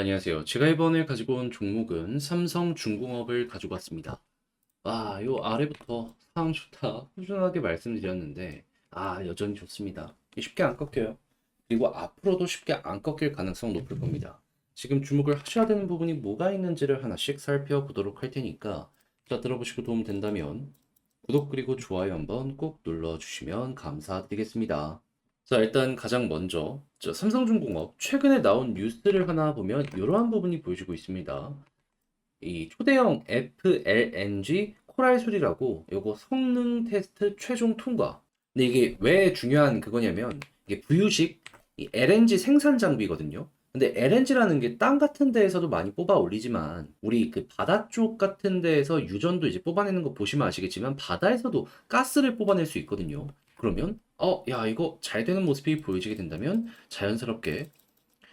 안녕하세요. 제가 이번에 가지고 온 종목은 삼성중공업을 가지고 왔습니다. 요 아래부터 상황 좋다 꾸준하게 말씀드렸는데, 여전히 좋습니다. 쉽게 안 꺾여요. 그리고 앞으로도 쉽게 안 꺾일 가능성 높을 겁니다. 지금 주목을 하셔야 되는 부분이 뭐가 있는지를 하나씩 살펴보도록 할 테니까, 자, 들어보시고 도움 된다면 구독 그리고 좋아요 한번 꼭 눌러주시면 감사드리겠습니다. 자, 일단 가장 먼저 삼성중공업 최근에 나온 뉴스를 하나 보면 이러한 부분이 보여지고 있습니다. 이 초대형 FLNG 코랄술이라고 요거 성능 테스트 최종 통과. 근데 이게 왜 중요한 그거냐면 이게 부유식 이 LNG 생산 장비거든요. 근데 LNG라는 게 땅 같은 데에서도 많이 뽑아 올리지만 우리 그 바다 쪽 같은 데에서 유전도 이제 뽑아내는 거 보시면 아시겠지만 바다에서도 가스를 뽑아낼 수 있거든요. 그러면 야, 이거 잘 되는 모습이 보여지게 된다면 자연스럽게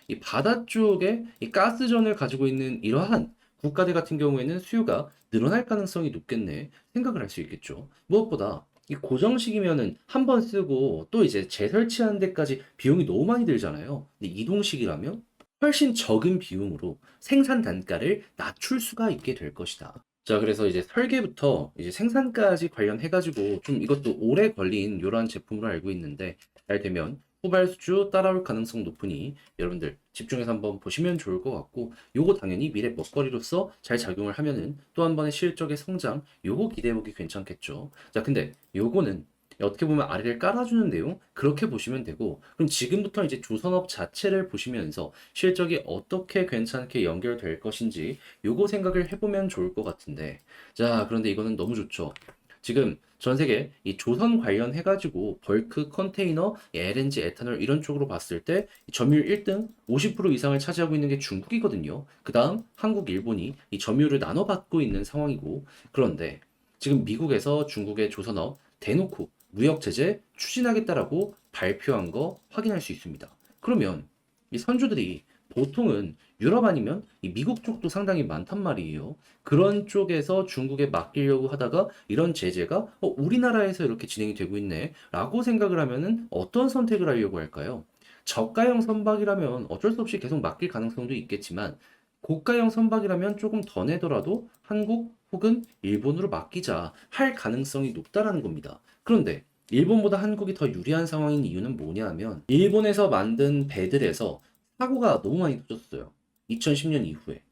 이 바다 쪽에 이 가스전을 가지고 있는 이러한 국가들 같은 경우에는 수요가 늘어날 가능성이 높겠네 생각을 할 수 있겠죠. 무엇보다 이 고정식이면은 한 번 쓰고 또 이제 재설치하는 데까지 비용이 너무 많이 들잖아요. 근데 이동식이라면 훨씬 적은 비용으로 생산 단가를 낮출 수가 있게 될 것이다. 자, 그래서 이제 설계부터 이제 생산까지 관련해가지고 좀 이것도 오래 걸린 이러한 제품으로 알고 있는데 잘 되면 후발수주 따라올 가능성 높으니 여러분들 집중해서 한번 보시면 좋을 것 같고, 요거 당연히 미래 먹거리로서 잘 작용을 하면은 또 한 번의 실적의 성장, 요거 기대해보기 괜찮겠죠. 자, 근데 요거는 어떻게 보면 아래를 깔아주는 내용 그렇게 보시면 되고, 그럼 지금부터 이제 조선업 자체를 보시면서 실적이 어떻게 괜찮게 연결될 것인지 요거 생각을 해보면 좋을 것 같은데, 자, 그런데 이거는 너무 좋죠. 지금 전 세계 이 조선 관련해가지고 벌크 컨테이너, LNG, 에탄올 이런 쪽으로 봤을 때 점유율 1등 50% 이상을 차지하고 있는 게 중국이거든요. 그 다음 한국, 일본이 이 점유율을 나눠받고 있는 상황이고, 그런데 지금 미국에서 중국의 조선업 대놓고 무역 제재 추진하겠다라고 발표한 거 확인할 수 있습니다. 그러면 이 선주들이 보통은 유럽 아니면 이 미국 쪽도 상당히 많단 말이에요. 그런 쪽에서 중국에 맡기려고 하다가 이런 제재가 우리나라에서 이렇게 진행이 되고 있네 라고 생각을 하면은 어떤 선택을 하려고 할까요? 저가형 선박이라면 어쩔 수 없이 계속 맡길 가능성도 있겠지만 고가형 선박이라면 조금 더 내더라도 한국 혹은 일본으로 맡기자 할 가능성이 높다라는 겁니다. 그런데 일본보다 한국이 더 유리한 상황인 이유는 뭐냐 하면 일본에서 만든 배들에서 사고가 너무 많이 터졌어요. 2010년 이후에.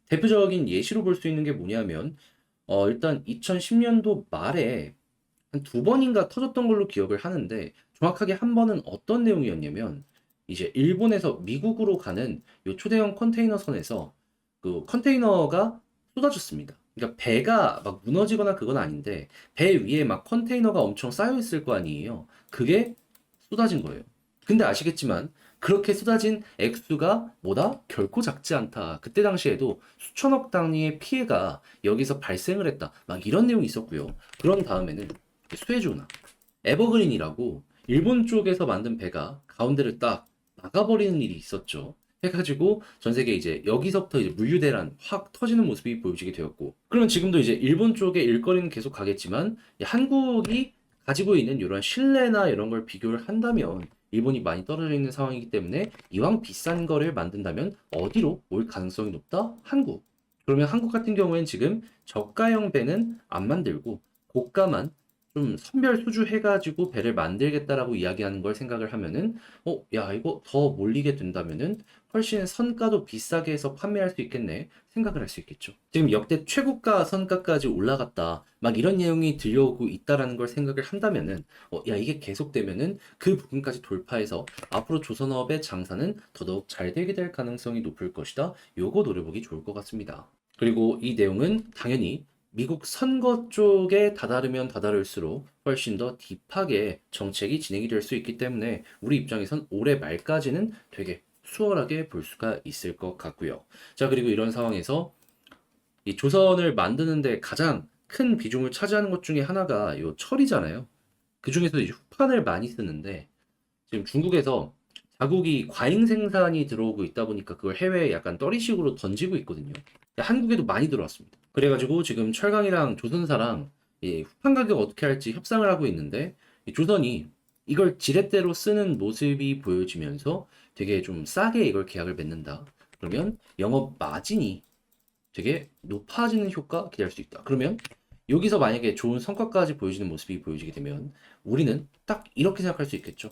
대표적인 예시로 볼 수 있는 게 뭐냐면, 일단 2010년도 말에 한 두 번인가 터졌던 걸로 기억을 하는데, 정확하게 한 번은 어떤 내용이었냐면, 이제 일본에서 미국으로 가는 요 초대형 컨테이너 선에서 그 컨테이너가 쏟아졌습니다. 그러니까 배가 막 무너지거나 그건 아닌데, 배 위에 막 컨테이너가 엄청 쌓여 있을 거 아니에요. 그게 쏟아진 거예요. 근데 아시겠지만 그렇게 쏟아진 액수가 뭐다? 결코 작지 않다. 그때 당시에도 수천억 단위의 피해가 여기서 발생을 했다. 막 이런 내용이 있었고요. 그런 다음에는 스웨즈운하, 에버그린이라고 일본 쪽에서 만든 배가 가운데를 딱 막아버리는 일이 있었죠. 해가지고 전 세계 이제 여기서부터 이제 물류대란 확 터지는 모습이 보여지게 되었고, 그러면 지금도 이제 일본 쪽의 일거리는 계속 가겠지만 한국이 가지고 있는 이런 신뢰나 이런 걸 비교를 한다면 일본이 많이 떨어져 있는 상황이기 때문에 이왕 비싼 거를 만든다면 어디로 올 가능성이 높다? 한국. 그러면 한국 같은 경우에는 지금 저가형 배는 안 만들고 고가만 좀 선별 수주해가지고 배를 만들겠다라고 이야기하는 걸 생각을 하면은, 야, 이거 더 몰리게 된다면은 훨씬 선가도 비싸게 해서 판매할 수 있겠네 생각을 할 수 있겠죠. 지금 역대 최고가 선가까지 올라갔다 막 이런 내용이 들려오고 있다라는 걸 생각을 한다면은, 야, 이게 계속되면은 그 부분까지 돌파해서 앞으로 조선업의 장사는 더더욱 잘 되게 될 가능성이 높을 것이다. 요거 노려보기 좋을 것 같습니다. 그리고 이 내용은 당연히 미국 선거 쪽에 다다르면 다다를수록 훨씬 더 딥하게 정책이 진행이 될 수 있기 때문에 우리 입장에선 올해 말까지는 되게 수월하게 볼 수가 있을 것 같고요. 자, 그리고 이런 상황에서 이 조선을 만드는데 가장 큰 비중을 차지하는 것 중에 하나가 요 철이잖아요. 그 중에서 이제 후판을 많이 쓰는데 지금 중국에서 자국이 과잉 생산이 들어오고 있다 보니까 그걸 해외에 약간 떨이식으로 던지고 있거든요. 한국에도 많이 들어왔습니다. 그래가지고 지금 철강이랑 조선사랑 이 후판 가격 어떻게 할지 협상을 하고 있는데, 이 조선이 이걸 지렛대로 쓰는 모습이 보여지면서 되게 좀 싸게 이걸 계약을 맺는다. 그러면 영업 마진이 되게 높아지는 효과 기대할 수 있다. 그러면 여기서 만약에 좋은 성과까지 보여지는 모습이 보여지게 되면 우리는 딱 이렇게 생각할 수 있겠죠.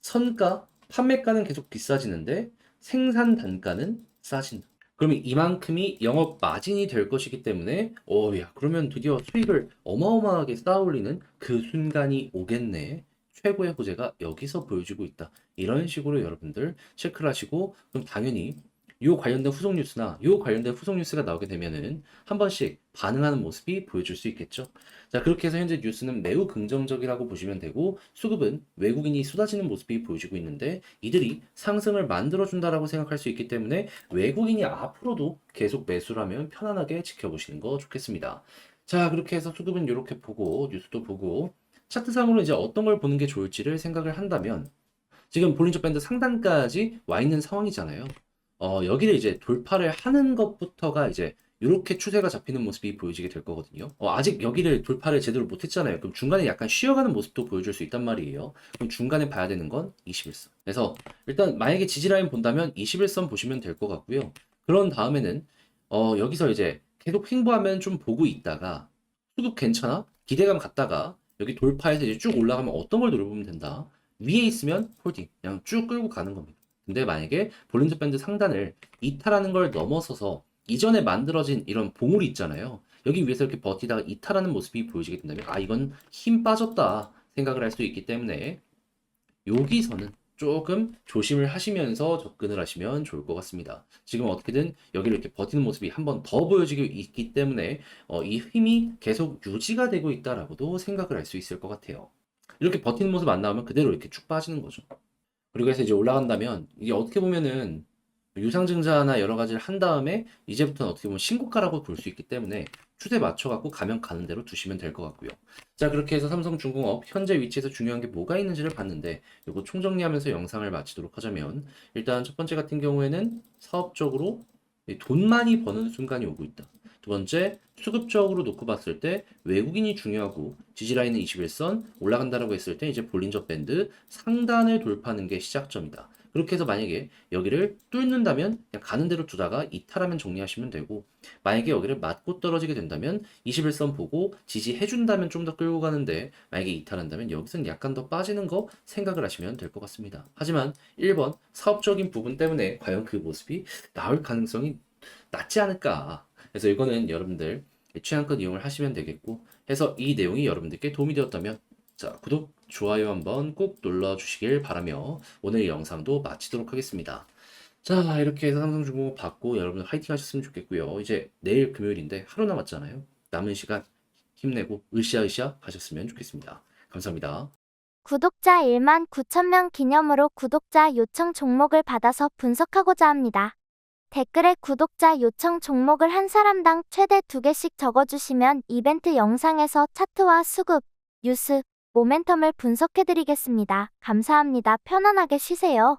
선가, 판매가는 계속 비싸지는데 생산 단가는 싸진다. 그러면 이만큼이 영업 마진이 될 것이기 때문에 야 그러면 드디어 수익을 어마어마하게 쌓아올리는 그 순간이 오겠네. 최고의 호재가 여기서 보여지고 있다. 이런 식으로 여러분들 체크를 하시고 그럼 당연히 요 관련된 후속 뉴스나 요 관련된 후속 뉴스가 나오게 되면은 한 번씩 반응하는 모습이 보여줄 수 있겠죠. 자, 그렇게 해서 현재 뉴스는 매우 긍정적이라고 보시면 되고 수급은 외국인이 쏟아지는 모습이 보여지고 있는데 이들이 상승을 만들어준다라고 생각할 수 있기 때문에 외국인이 앞으로도 계속 매수를 하면 편안하게 지켜보시는 거 좋겠습니다. 자, 그렇게 해서 수급은 이렇게 보고 뉴스도 보고 차트상으로 이제 어떤 걸 보는 게 좋을지를 생각을 한다면 지금 볼린저 밴드 상단까지 와 있는 상황이잖아요. 여기를 이제 돌파를 하는 것부터가 이제 이렇게 추세가 잡히는 모습이 보여지게 될 거거든요. 아직 여기를 돌파를 제대로 못했잖아요. 그럼 중간에 약간 쉬어가는 모습도 보여줄 수 있단 말이에요. 그럼 중간에 봐야 되는 건 21선. 그래서 일단 만약에 지지라인 본다면 21선 보시면 될 것 같고요. 그런 다음에는 여기서 이제 계속 횡보하면 좀 보고 있다가 수급 괜찮아? 기대감 갖다가 여기 돌파해서 이제 쭉 올라가면 어떤 걸 노려보면 된다. 위에 있으면 홀딩 그냥 쭉 끌고 가는 겁니다. 근데 만약에 볼린저 밴드 상단을 이탈하는 걸 넘어서서 이전에 만들어진 이런 봉우리 있잖아요. 여기 위에서 이렇게 버티다가 이탈하는 모습이 보여지게 된다면 이건 힘 빠졌다 생각을 할 수 있기 때문에 여기서는 조금 조심을 하시면서 접근을 하시면 좋을 것 같습니다. 지금 어떻게든 여기를 이렇게 버티는 모습이 한 번 더 보여지고 있기 때문에 이 힘이 계속 유지가 되고 있다라고도 생각을 할 수 있을 것 같아요. 이렇게 버티는 모습 안 나오면 그대로 이렇게 쭉 빠지는 거죠. 그리고 해서 이제 올라간다면 이게 어떻게 보면은 유상증자나 여러 가지를 한 다음에 이제부터는 어떻게 보면 신고가라고 볼 수 있기 때문에 추세 맞춰갖고 가면 가는 대로 두시면 될 것 같고요. 자, 그렇게 해서 삼성중공업 현재 위치에서 중요한 게 뭐가 있는지를 봤는데 이거 총정리하면서 영상을 마치도록 하자면 일단 첫 번째 같은 경우에는 사업적으로 돈 많이 버는 순간이 오고 있다. 두 번째, 수급적으로 놓고 봤을 때 외국인이 중요하고 지지라인은 21선 올라간다라고 했을 때 이제 볼린저 밴드 상단을 돌파하는 게 시작점이다. 그렇게 해서 만약에 여기를 뚫는다면 그냥 가는 대로 두다가 이탈하면 정리하시면 되고 만약에 여기를 맞고 떨어지게 된다면 21선 보고 지지해준다면 좀 더 끌고 가는데 만약에 이탈한다면 여기서는 약간 더 빠지는 거 생각을 하시면 될 것 같습니다. 하지만 1번 사업적인 부분 때문에 과연 그 모습이 나올 가능성이 낮지 않을까. 그래서 이거는 여러분들 취향껏 이용을 하시면 되겠고 해서 이 내용이 여러분들께 도움이 되었다면 자, 구독, 좋아요 한번 꼭 눌러주시길 바라며 오늘 영상도 마치도록 하겠습니다. 자, 이렇게 해서 삼성중공업 받고 여러분들 화이팅 하셨으면 좋겠고요. 이제 내일 금요일인데 하루 남았잖아요. 남은 시간 힘내고 으쌰으쌰 하셨으면 좋겠습니다. 감사합니다. 구독자 1만 9천 명 기념으로 구독자 요청 종목을 받아서 분석하고자 합니다. 댓글에 구독자 요청 종목을 한 사람당 최대 2개씩 적어주시면 이벤트 영상에서 차트와 수급, 뉴스, 모멘텀을 분석해드리겠습니다. 감사합니다. 편안하게 쉬세요.